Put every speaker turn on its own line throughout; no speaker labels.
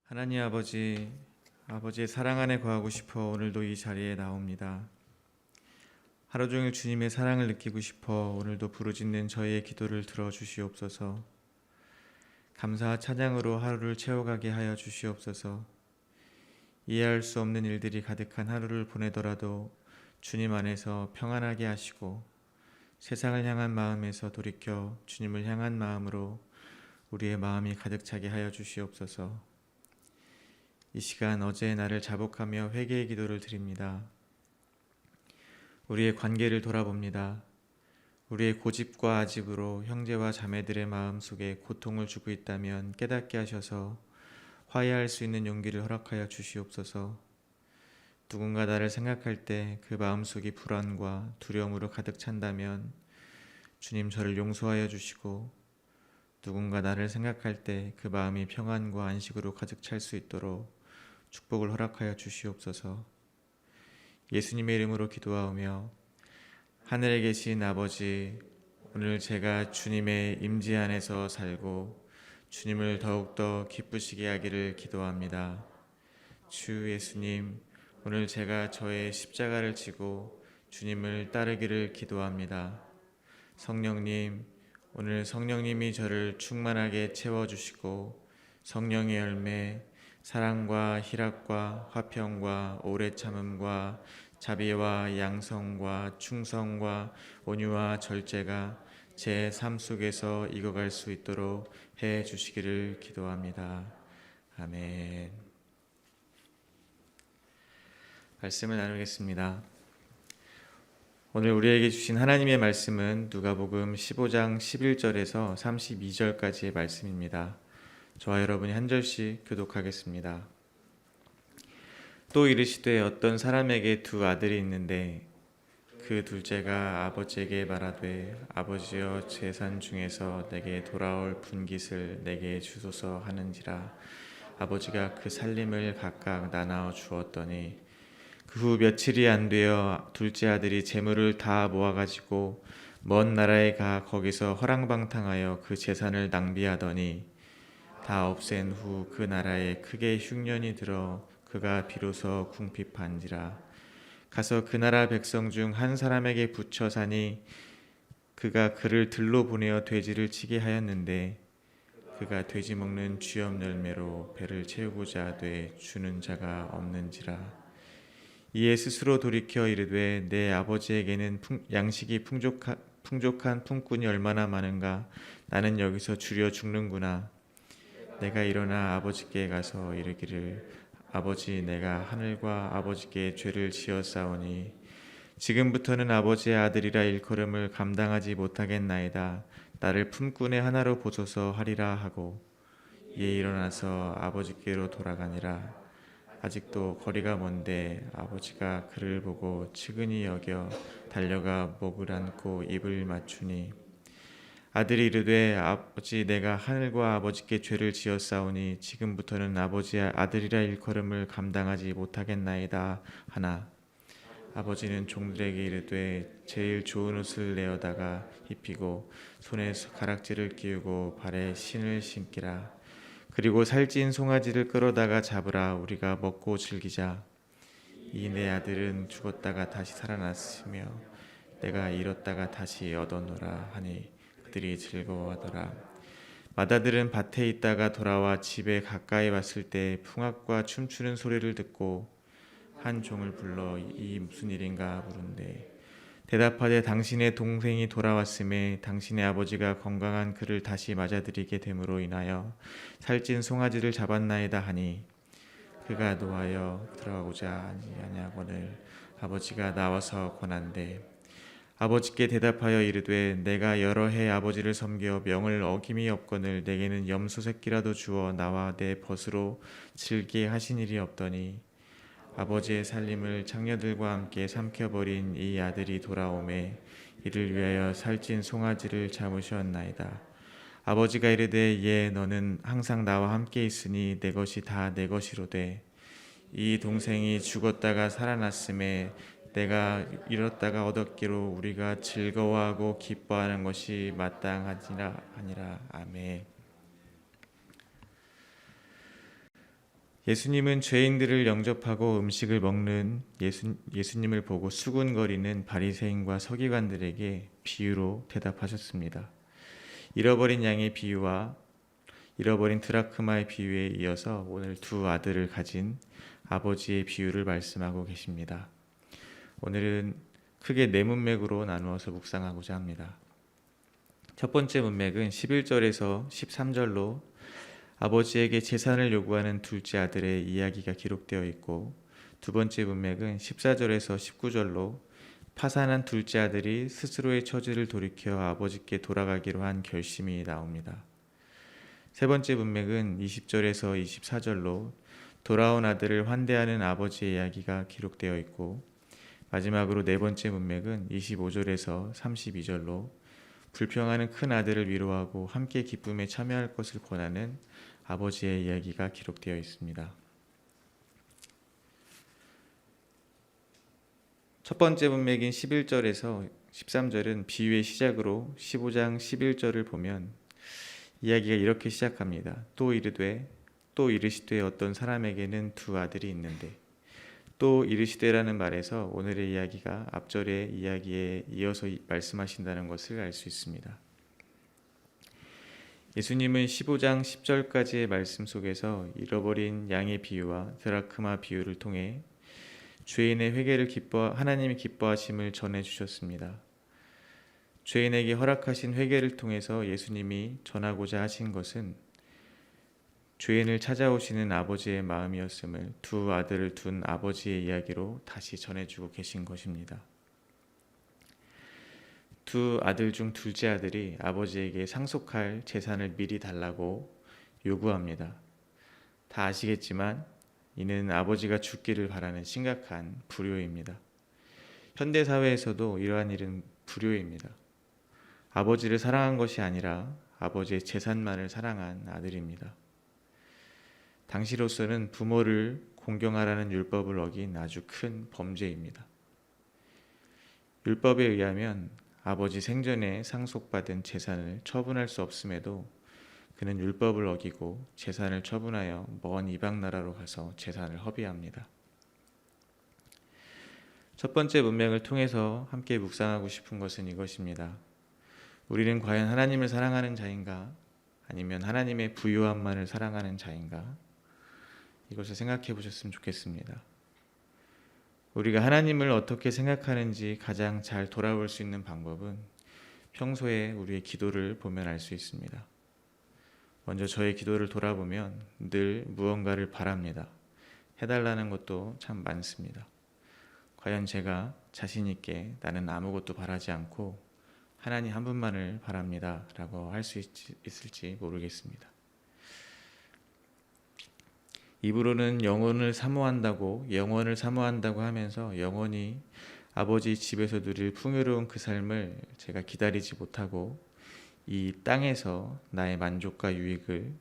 하나님 아버지, 아버지의 사랑 안에 거하고 싶어 오늘도 이 자리에 나옵니다. 하루 종일 주님의 사랑을 느끼고 싶어 오늘도 부르짖는 저희의 기도를 들어주시옵소서. 감사와 찬양으로 하루를 채워가게 하여 주시옵소서. 이해할 수 없는 일들이 가득한 하루를 보내더라도 주님 안에서 평안하게 하시고 세상을 향한 마음에서 돌이켜 주님을 향한 마음으로 우리의 마음이 가득 차게 하여 주시옵소서. 이 시간 어제의 나를 자복하며 회개의 기도를 드립니다. 우리의 관계를 돌아봅니다. 우리의 고집과 아집으로 형제와 자매들의 마음 속에 고통을 주고 있다면 깨닫게 하셔서 화해할 수 있는 용기를 허락하여 주시옵소서. 누군가 나를 생각할 때 그 마음속이 불안과 두려움으로 가득 찬다면 주님 저를 용서하여 주시고, 누군가 나를 생각할 때 그 마음이 평안과 안식으로 가득 찰 수 있도록 축복을 허락하여 주시옵소서. 예수님의 이름으로 기도하오며, 하늘에 계신 아버지, 오늘 제가 주님의 임재 안에서 살고 주님을 더욱더 기쁘시게 하기를 기도합니다. 주 예수님, 오늘 제가 저의 십자가를 지고 주님을 따르기를 기도합니다. 성령님, 오늘 성령님이 저를 충만하게 채워주시고 성령의 열매, 사랑과 희락과 화평과 오래 참음과 자비와 양성과 충성과 온유와 절제가 제 삶 속에서 익어갈 수 있도록 해 주시기를 기도합니다. 아멘. 말씀을 나누겠습니다. 오늘 우리에게 주신 하나님의 말씀은 누가복음 15장 11절에서 32절까지의 말씀입니다. 저와 여러분이 한 절씩 교독하겠습니다. 또 이르시되 어떤 사람에게 두 아들이 있는데 그 둘째가 아버지에게 말하되 아버지여 재산 중에서 내게 돌아올 분깃을 내게 주소서 하는지라. 아버지가 그 살림을 각각 나누어 주었더니 그 후 며칠이 안 되어 둘째 아들이 재물을 다 모아가지고 먼 나라에 가 거기서 허랑방탕하여 그 재산을 낭비하더니 다 없앤 후 그 나라에 크게 흉년이 들어 그가 비로소 궁핍한지라. 가서 그 나라 백성 중 한 사람에게 붙여 사니 그가 그를 들로 보내어 돼지를 치게 하였는데 그가 돼지 먹는 쥐염 열매로 배를 채우고자 하되 주는 자가 없는지라. 이에 스스로 돌이켜 이르되 내 아버지에게는 양식이 풍족한 품꾼이 얼마나 많은가. 나는 여기서 주려 죽는구나. 내가 일어나 아버지께 가서 이르기를 아버지, 내가 하늘과 아버지께 죄를 지었사오니 지금부터는 아버지의 아들이라 일컬음을 감당하지 못하겠나이다. 나를 품꾼의 하나로 보소서 하리라 하고 이에 일어나서 아버지께로 돌아가니라. 아직도 거리가 먼데 아버지가 그를 보고 측은히 여겨 달려가 목을 안고 입을 맞추니 아들이 이르되 아버지, 내가 하늘과 아버지께 죄를 지었사오니 지금부터는 아버지의 아들이라 일컬음을 감당하지 못하겠나이다 하나. 아버지는 종들에게 이르되 제일 좋은 옷을 내어다가 입히고 손에 가락지를 끼우고 발에 신을 신기라. 그리고 살찐 송아지를 끌어다가 잡으라. 우리가 먹고 즐기자. 이 내 아들은 죽었다가 다시 살아났으며 내가 잃었다가 다시 얻었노라 하니 그들이 즐거워하더라. 맏아들은 밭에 있다가 돌아와 집에 가까이 왔을 때 풍악과 춤추는 소리를 듣고 한 종을 불러 이 무슨 일인가 물은데 대답하되 당신의 동생이 돌아왔음에 당신의 아버지가 건강한 그를 다시 맞아들이게 됨으로 인하여 살찐 송아지를 잡았나이다 하니 그가 노하여 들어가고자 아니하거늘 아버지가 나와서 권한대 아버지께 대답하여 이르되 내가 여러 해 아버지를 섬겨 명을 어김이 없거늘 내게는 염소 새끼라도 주어 나와 내 벗으로 즐게 하신 일이 없더니 아버지의 살림을 창녀들과 함께 삼켜버린 이 아들이 돌아오매 이를 위하여 살찐 송아지를 잡으셨나이다. 아버지가 이르되 예, 너는 항상 나와 함께 있으니 내 것이 다 내 것이로되 이 동생이 죽었다가 살아났음에 내가 잃었다가 얻었기로 우리가 즐거워하고 기뻐하는 것이 마땅하니라. 아멘. 예수님은 죄인들을 영접하고 음식을 먹는 예수님을 보고 수군거리는 바리새인과 서기관들에게 비유로 대답하셨습니다. 잃어버린 양의 비유와 잃어버린 드라크마의 비유에 이어서 오늘 두 아들을 가진 아버지의 비유를 말씀하고 계십니다. 오늘은 크게 네 문맥으로 나누어서 묵상하고자 합니다. 첫 번째 문맥은 11절에서 13절로 아버지에게 재산을 요구하는 둘째 아들의 이야기가 기록되어 있고, 두 번째 문맥은 14절에서 19절로 파산한 둘째 아들이 스스로의 처지를 돌이켜 아버지께 돌아가기로 한 결심이 나옵니다. 세 번째 문맥은 20절에서 24절로 돌아온 아들을 환대하는 아버지의 이야기가 기록되어 있고, 마지막으로 네 번째 문맥은 25절에서 32절로 불평하는 큰 아들을 위로하고 함께 기쁨에 참여할 것을 권하는 아버지의 이야기가 기록되어 있습니다. 첫 번째 문맥인 11절에서 13절은 비유의 시작으로 15장 11절을 보면 이야기가 이렇게 시작합니다. 또 이르시되 어떤 사람에게는 두 아들이 있는데, 또 이르시되라는 말에서 오늘의 이야기가 앞절의 이야기에 이어서 말씀하신다는 것을 알 수 있습니다. 예수님은 15장 10절까지의 말씀 속에서 잃어버린 양의 비유와 드라크마 비유를 통해 죄인의 회개를 하나님이 기뻐하심을 전해 주셨습니다. 죄인에게 허락하신 회개를 통해서 예수님이 전하고자 하신 것은 죄인을 찾아오시는 아버지의 마음이었음을 두 아들을 둔 아버지의 이야기로 다시 전해주고 계신 것입니다. 두 아들 중 둘째 아들이 아버지에게 상속할 재산을 미리 달라고 요구합니다. 다 아시겠지만 이는 아버지가 죽기를 바라는 심각한 불효입니다. 현대 사회에서도 이러한 일은 불효입니다. 아버지를 사랑한 것이 아니라 아버지의 재산만을 사랑한 아들입니다. 당시로서는 부모를 공경하라는 율법을 어긴 아주 큰 범죄입니다. 율법에 의하면 아버지 생전에 상속받은 재산을 처분할 수 없음에도 그는 율법을 어기고 재산을 처분하여 먼 이방 나라로 가서 재산을 허비합니다. 첫 번째 문맥을 통해서 함께 묵상하고 싶은 것은 이것입니다. 우리는 과연 하나님을 사랑하는 자인가? 아니면 하나님의 부요함만을 사랑하는 자인가? 이것을 생각해 보셨으면 좋겠습니다. 우리가 하나님을 어떻게 생각하는지 가장 잘 돌아볼 수 있는 방법은 평소에 우리의 기도를 보면 알 수 있습니다. 먼저 저의 기도를 돌아보면 늘 무언가를 바랍니다. 해달라는 것도 참 많습니다. 과연 제가 자신 있게 나는 아무것도 바라지 않고 하나님 한 분만을 바랍니다 라고 할 수 있을지 모르겠습니다. 입으로는 영원을 사모한다고 하면서 영원히 아버지 집에서 누릴 풍요로운 그 삶을 제가 기다리지 못하고 이 땅에서 나의 만족과 유익을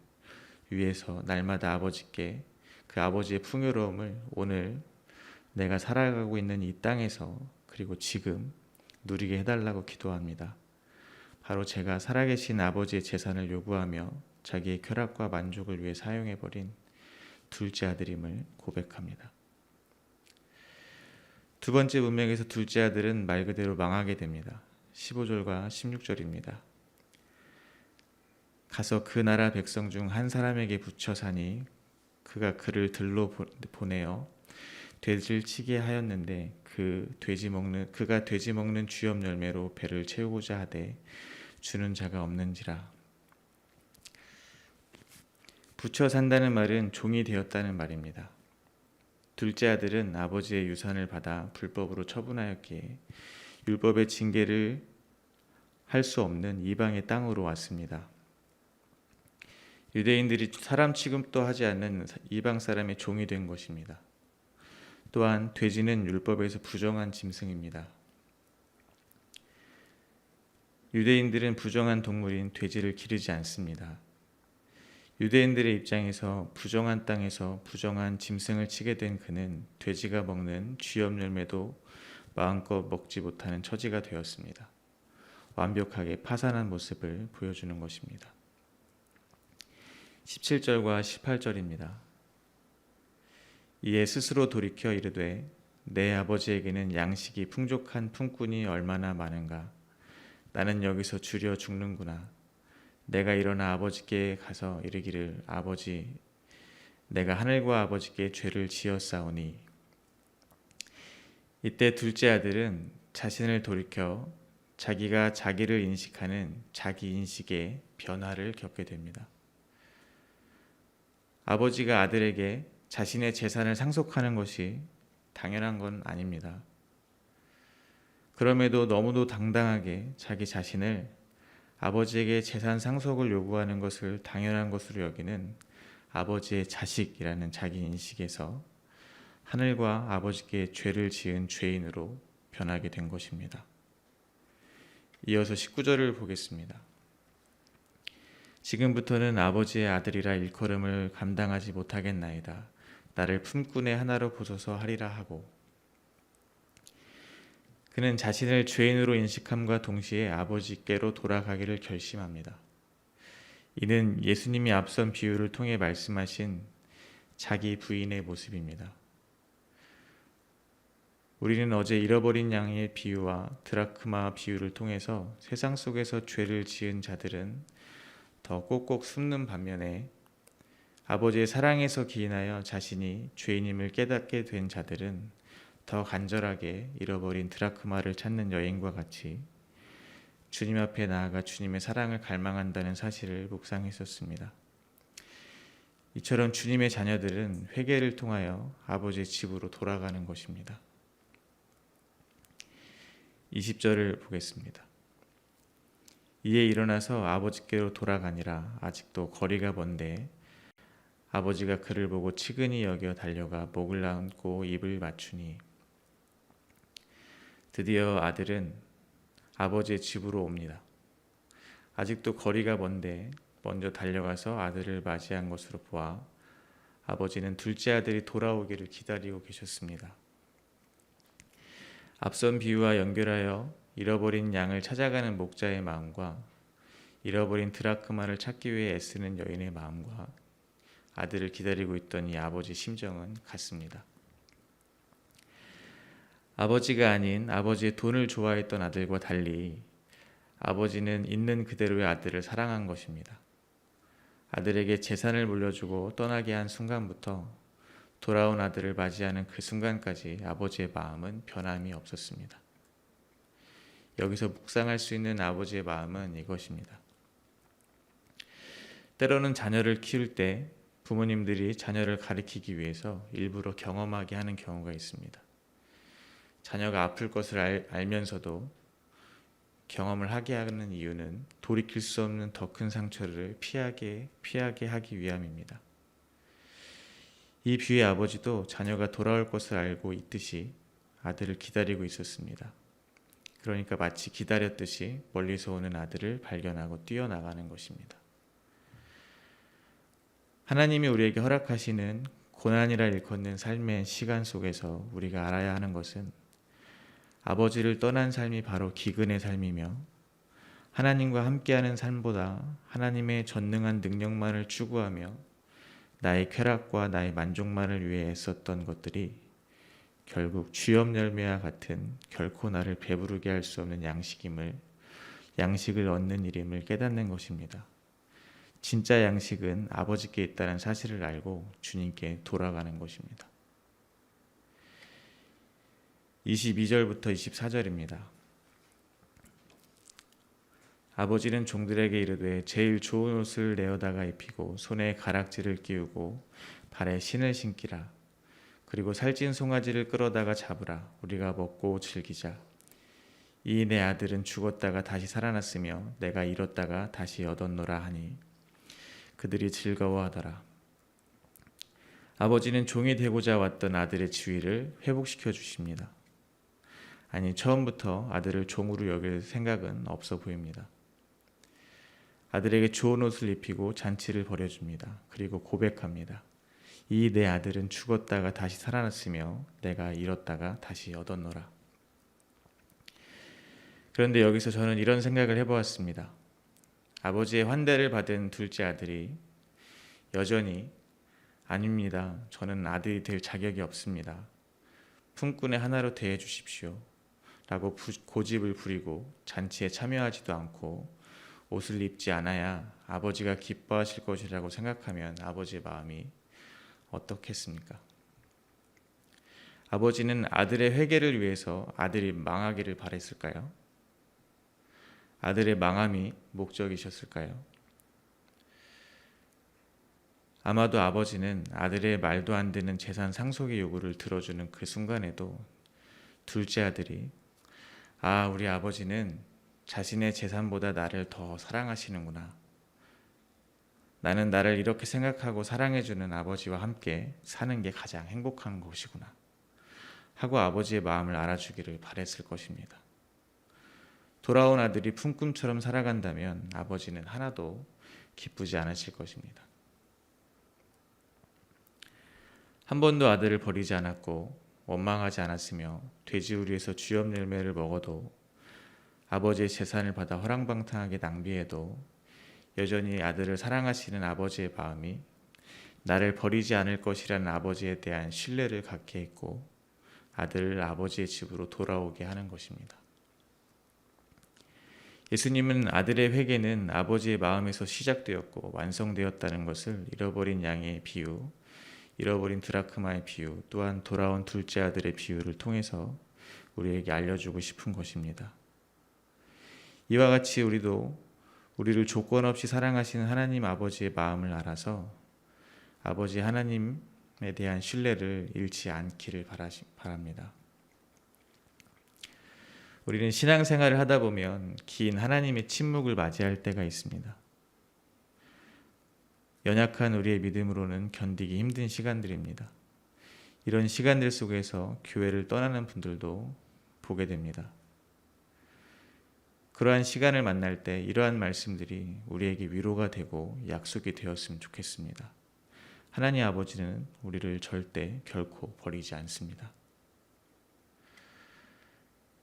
위해서 날마다 아버지께 그 아버지의 풍요로움을 오늘 내가 살아가고 있는 이 땅에서 그리고 지금 누리게 해달라고 기도합니다. 바로 제가 살아계신 아버지의 재산을 요구하며 자기의 쾌락과 만족을 위해 사용해버린 둘째 아들임을 고백합니다. 두 번째 문맥에서 둘째 아들은 말 그대로 망하게 됩니다. 15절과 16절입니다. 가서 그 나라 백성 중 한 사람에게 붙여 사니 그가 그를 들로 보내어 돼지를 치게 하였는데 그가 돼지 먹는 쥐염 열매로 배를 채우고자 하되 주는 자가 없는지라. 붙여 산다는 말은 종이 되었다는 말입니다. 둘째 아들은 아버지의 유산을 받아 불법으로 처분하였기에 율법의 징계를 할 수 없는 이방의 땅으로 왔습니다. 유대인들이 사람 취급도 하지 않는 이방 사람의 종이 된 것입니다. 또한 돼지는 율법에서 부정한 짐승입니다. 유대인들은 부정한 동물인 돼지를 기르지 않습니다. 유대인들의 입장에서 부정한 땅에서 부정한 짐승을 치게 된 그는 돼지가 먹는 쥐염 열매도 마음껏 먹지 못하는 처지가 되었습니다. 완벽하게 파산한 모습을 보여주는 것입니다. 17절과 18절입니다. 이에 스스로 돌이켜 이르되 내 아버지에게는 양식이 풍족한 품꾼이 얼마나 많은가. 나는 여기서 주려 죽는구나. 내가 일어나 아버지께 가서 이르기를 아버지 내가 하늘과 아버지께 죄를 지었사오니. 이때 둘째 아들은 자신을 돌이켜 자기가 자기를 인식하는 자기 인식의 변화를 겪게 됩니다. 아버지가 아들에게 자신의 재산을 상속하는 것이 당연한 건 아닙니다. 그럼에도 너무도 당당하게 자기 자신을 아버지에게 재산 상속을 요구하는 것을 당연한 것으로 여기는 아버지의 자식이라는 자기 인식에서 하늘과 아버지께 죄를 지은 죄인으로 변하게 된 것입니다. 이어서 19절을 보겠습니다. 지금부터는 아버지의 아들이라 일컬음을 감당하지 못하겠나이다. 나를 품꾼의 하나로 보소서 하리라 하고. 그는 자신을 죄인으로 인식함과 동시에 아버지께로 돌아가기를 결심합니다. 이는 예수님이 앞선 비유를 통해 말씀하신 자기 부인의 모습입니다. 우리는 어제 잃어버린 양의 비유와 드라크마 비유를 통해서 세상 속에서 죄를 지은 자들은 더 꼭꼭 숨는 반면에 아버지의 사랑에서 기인하여 자신이 죄인임을 깨닫게 된 자들은 더 간절하게 잃어버린 드라크마를 찾는 여인과 같이 주님 앞에 나아가 주님의 사랑을 갈망한다는 사실을 묵상했었습니다. 이처럼 주님의 자녀들은 회개를 통하여 아버지의 집으로 돌아가는 것입니다. 20절을 보겠습니다. 이에 일어나서 아버지께로 돌아가니라. 아직도 거리가 먼데 아버지가 그를 보고 치근히 여겨 달려가 목을 안고 입을 맞추니. 드디어 아들은 아버지의 집으로 옵니다. 아직도 거리가 먼데 먼저 달려가서 아들을 맞이한 것으로 보아 아버지는 둘째 아들이 돌아오기를 기다리고 계셨습니다. 앞선 비유와 연결하여 잃어버린 양을 찾아가는 목자의 마음과 잃어버린 드라크마를 찾기 위해 애쓰는 여인의 마음과 아들을 기다리고 있던 이 아버지 심정은 같습니다. 아버지가 아닌 아버지의 돈을 좋아했던 아들과 달리 아버지는 있는 그대로의 아들을 사랑한 것입니다. 아들에게 재산을 물려주고 떠나게 한 순간부터 돌아온 아들을 맞이하는 그 순간까지 아버지의 마음은 변함이 없었습니다. 여기서 묵상할 수 있는 아버지의 마음은 이것입니다. 때로는 자녀를 키울 때 부모님들이 자녀를 가리키기 위해서 일부러 경험하게 하는 경우가 있습니다. 자녀가 아플 것을 알면서도 경험을 하게 하는 이유는 돌이킬 수 없는 더 큰 상처를 피하게 하기 위함입니다. 이 비유의 아버지도 자녀가 돌아올 것을 알고 있듯이 아들을 기다리고 있었습니다. 그러니까 마치 기다렸듯이 멀리서 오는 아들을 발견하고 뛰어나가는 것입니다. 하나님이 우리에게 허락하시는 고난이라 일컫는 삶의 시간 속에서 우리가 알아야 하는 것은 아버지를 떠난 삶이 바로 기근의 삶이며 하나님과 함께하는 삶보다 하나님의 전능한 능력만을 추구하며 나의 쾌락과 나의 만족만을 위해 애썼던 것들이 결국 쥐업 열매와 같은 결코 나를 배부르게 할 수 없는 양식을 얻는 일임을 깨닫는 것입니다. 진짜 양식은 아버지께 있다는 사실을 알고 주님께 돌아가는 것입니다. 22절부터 24절입니다. 아버지는 종들에게 이르되 제일 좋은 옷을 내어다가 입히고 손에 가락지를 끼우고 발에 신을 신기라. 그리고 살찐 송아지를 끌어다가 잡으라. 우리가 먹고 즐기자. 이 내 아들은 죽었다가 다시 살아났으며 내가 잃었다가 다시 얻었노라 하니 그들이 즐거워하더라. 아버지는 종이 되고자 왔던 아들의 지위를 회복시켜 주십니다. 아니, 처음부터 아들을 종으로 여길 생각은 없어 보입니다. 아들에게 좋은 옷을 입히고 잔치를 벌여줍니다. 그리고 고백합니다. 이 내 아들은 죽었다가 다시 살아났으며 내가 잃었다가 다시 얻었노라. 그런데 여기서 저는 이런 생각을 '아버지의 환대를 받은 둘째 아들이 여전히 아닙니다. 저는 아들이 될 자격이 없습니다. 품꾼의 하나로 대해 주십시오. 라고 고집을 부리고 잔치에 참여하지도 않고 옷을 입지 않아야 아버지가 기뻐하실 것이라고 생각하면 아버지의 마음이 어떻겠습니까? 아버지는 아들의 회개를 위해서 아들이 망하기를 바랬을까요? 아들의 망함이 목적이셨을까요? 아마도 아버지는 아들의 말도 안 되는 재산 상속의 요구를 들어주는 그 순간에도 둘째 아들이 우리 아버지는 자신의 재산보다 나를 더 사랑하시는구나. 나는 나를 이렇게 생각하고 사랑해주는 아버지와 함께 사는 게 가장 행복한 것이구나. 하고 아버지의 마음을 알아주기를 바랬을 것입니다. 돌아온 아들이 품꾼처럼 살아간다면 아버지는 하나도 기쁘지 않으실 것입니다. 한 번도 아들을 버리지 않았고 원망하지 않았으며 돼지우리에서 쥐업 열매를 먹어도 아버지의 재산을 받아 허랑방탕하게 낭비해도 여전히 아들을 사랑하시는 아버지의 마음이 나를 버리지 않을 것이라는 아버지에 대한 신뢰를 갖게 했고 아들을 아버지의 집으로 돌아오게 하는 것입니다. 예수님은 아들의 회개는 아버지의 마음에서 시작되었고 완성되었다는 것을 잃어버린 양의 비유, 잃어버린 드라크마의 비유, 또한 돌아온 둘째 아들의 비유를 통해서 우리에게 알려주고 싶은 것입니다. 이와 같이 우리를 조건 없이 사랑하시는 하나님 아버지의 마음을 알아서 아버지 하나님에 대한 신뢰를 잃지 않기를 바랍니다. 우리는 신앙생활을 하다 보면 긴 하나님의 침묵을 맞이할 때가 있습니다. 연약한 우리의 믿음으로는 견디기 힘든 시간들입니다. 이런 시간들 속에서 교회를 떠나는 분들도 보게 됩니다. 그러한 시간을 만날 때 이러한 말씀들이 우리에게 위로가 되고 약속이 되었으면 좋겠습니다. 하나님 아버지는 우리를 절대 결코 버리지 않습니다.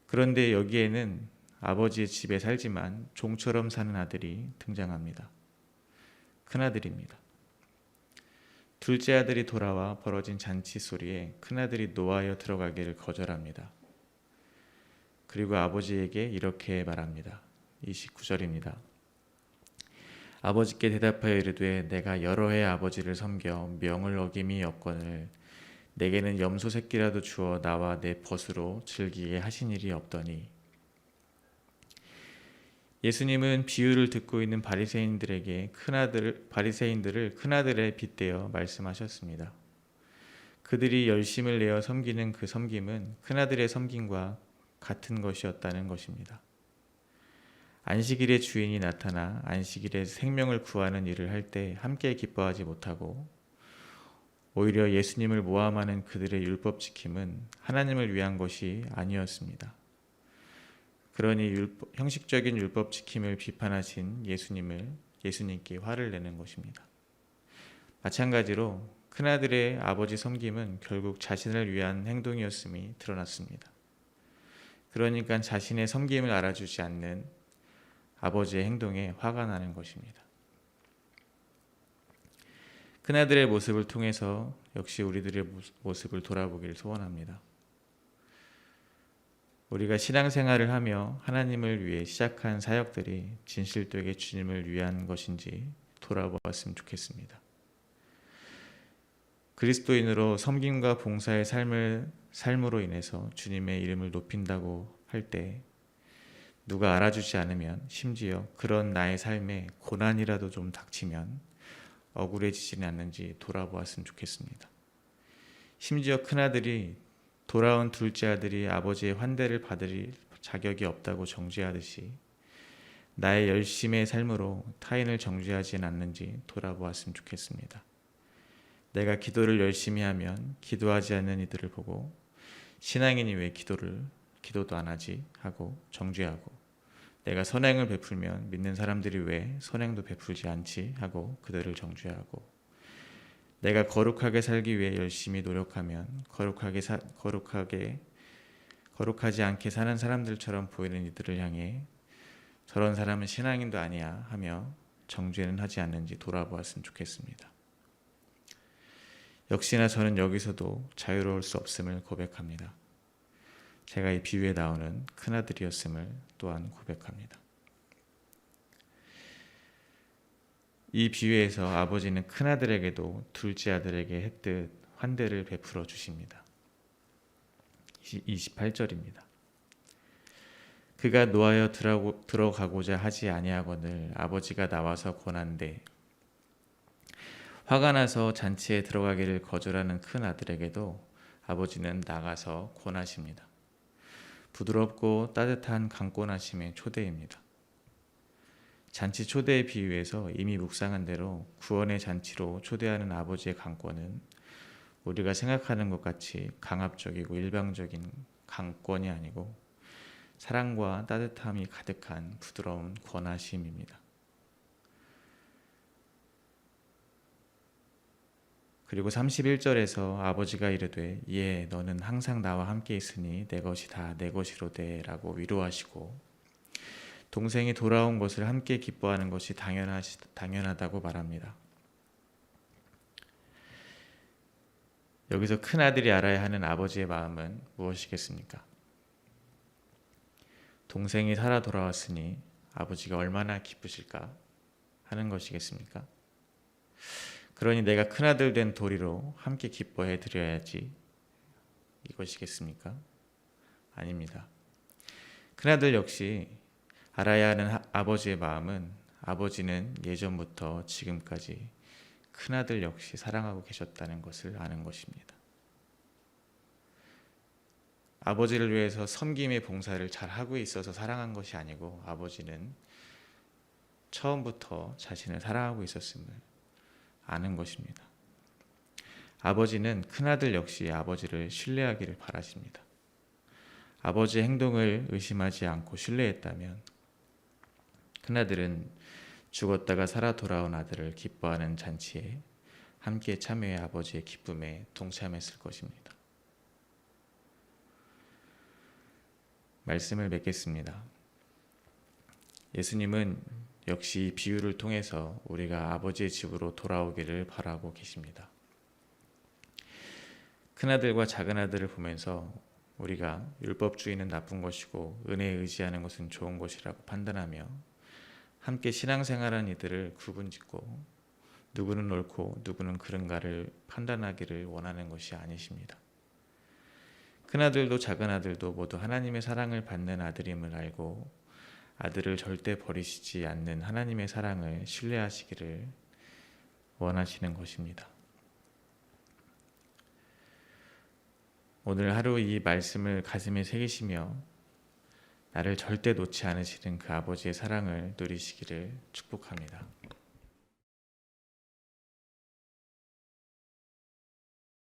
그런데 여기에는 아버지의 집에 살지만 종처럼 사는 아들이 등장합니다. 큰아들입니다. 둘째 아들이 돌아와 벌어진 잔치 소리에 큰아들이 노하여 들어가기를 거절합니다. 그리고 아버지에게 이렇게 말합니다. 29절입니다. 아버지께 대답하여 이르되 내가 여러 해 아버지를 섬겨 명을 어김이 없거늘 내게는 염소 새끼라도 주어 나와 내 벗으로 즐기게 하신 일이 없더니. 예수님은 비유를 듣고 있는 바리새인들을 큰아들에 빗대어 말씀하셨습니다. 그들이 열심을 내어 섬기는 그 섬김은 큰아들의 섬김과 같은 것이었다는 것입니다. 안식일에 주인이 나타나 안식일에 생명을 구하는 일을 할 때 함께 기뻐하지 못하고 오히려 예수님을 모함하는 그들의 율법 지킴은 하나님을 위한 것이 아니었습니다. 그러니 형식적인 율법 지킴을 비판하신 예수님께 화를 내는 것입니다. 마찬가지로 큰아들의 아버지 섬김은 결국 자신을 위한 행동이었음이 드러났습니다. 그러니까 자신의 섬김을 알아주지 않는 아버지의 행동에 화가 나는 것입니다. 큰아들의 모습을 통해서 역시 우리들의 모습을 돌아보기를 소원합니다. 우리가 신앙생활을 하며 하나님을 위해 시작한 사역들이 진실되게 주님을 위한 것인지 돌아보았으면 좋겠습니다. 그리스도인으로 섬김과 봉사의 삶으로 인해서 주님의 이름을 높인다고 할 때 누가 알아주지 않으면 심지어 그런 나의 삶에 고난이라도 좀 닥치면 억울해지지는 않는지 돌아보았으면 좋겠습니다. 심지어 큰아들이 돌아온 둘째 아들이 아버지의 환대를 받을 자격이 없다고 정죄하듯이 나의 열심의 삶으로 타인을 정죄하지는 않는지 돌아보았으면 좋겠습니다. 내가 기도를 열심히 하면 기도하지 않는 이들을 보고 신앙인이 왜 기도도 안 하지 하고 정죄하고 내가 선행을 베풀면 믿는 사람들이 왜 선행도 베풀지 않지 하고 그들을 정죄하고 내가 거룩하게 살기 위해 열심히 노력하면 거룩하지 않게 사는 사람들처럼 보이는 이들을 향해 저런 사람은 신앙인도 아니야 하며 정죄는 하지 않는지 돌아보았으면 좋겠습니다. 역시나 저는 여기서도 자유로울 수 없음을 고백합니다. 제가 이 비유에 나오는 큰아들이었음을 또한 고백합니다. 이 비유에서 아버지는 큰아들에게도 둘째 아들에게 했듯 환대를 베풀어 주십니다. 28절입니다. 그가 노하여 들어가고자 하지 아니하거늘 아버지가 나와서 권한대 화가 나서 잔치에 들어가기를 거절하는 큰아들에게도 아버지는 나가서 권하십니다. 부드럽고 따뜻한 강권하심의 초대입니다. 잔치 초대의 비유에서 이미 묵상한 대로 구원의 잔치로 초대하는 아버지의 강권은 우리가 생각하는 것 같이 강압적이고 일방적인 강권이 아니고 사랑과 따뜻함이 가득한 부드러운 권하심입니다. 그리고 31절에서 아버지가 이르되 예 너는 항상 나와 함께 있으니 내 것이 다 내 것이로되 라고 위로하시고 동생이 돌아온 것을 함께 기뻐하는 것이 당연하다고 말합니다. 여기서 큰아들이 알아야 하는 아버지의 마음은 무엇이겠습니까? 동생이 살아 돌아왔으니 아버지가 얼마나 기쁘실까 하는 것이겠습니까? 그러니 내가 큰아들 된 도리로 함께 기뻐해 드려야지 이것이겠습니까? 아닙니다. 큰아들 역시 알아야 하는 아버지의 마음은 아버지는 예전부터 지금까지 큰아들 역시 사랑하고 계셨다는 것을 아는 것입니다. 아버지를 위해서 섬김의 봉사를 잘 하고 있어서 사랑한 것이 아니고 아버지는 처음부터 자신을 사랑하고 있었음을 아는 것입니다. 아버지는 큰아들 역시 아버지를 신뢰하기를 바라십니다. 아버지의 행동을 의심하지 않고 신뢰했다면 큰아들은 죽었다가 살아 돌아온 아들을 기뻐하는 잔치에 함께 참여해 아버지의 기쁨에 동참했을 것입니다. 말씀을 맺겠습니다. 예수님은 역시 비유를 통해서 우리가 아버지의 집으로 돌아오기를 바라고 계십니다. 큰아들과 작은아들을 보면서 우리가 율법주의는 나쁜 것이고 은혜에 의지하는 것은 좋은 것이라고 판단하며 함께 신앙생활한 이들을 구분짓고 누구는 옳고 누구는 그른가를 판단하기를 원하는 것이 아니십니다. 큰아들도 작은아들도 모두 하나님의 사랑을 받는 아들임을 알고 아들을 절대 버리시지 않는 하나님의 사랑을 신뢰하시기를 원하시는 것입니다. 오늘 하루 이 말씀을 가슴에 새기시며 나를 절대 놓지 않으시는 그 아버지의 사랑을 누리시기를 축복합니다.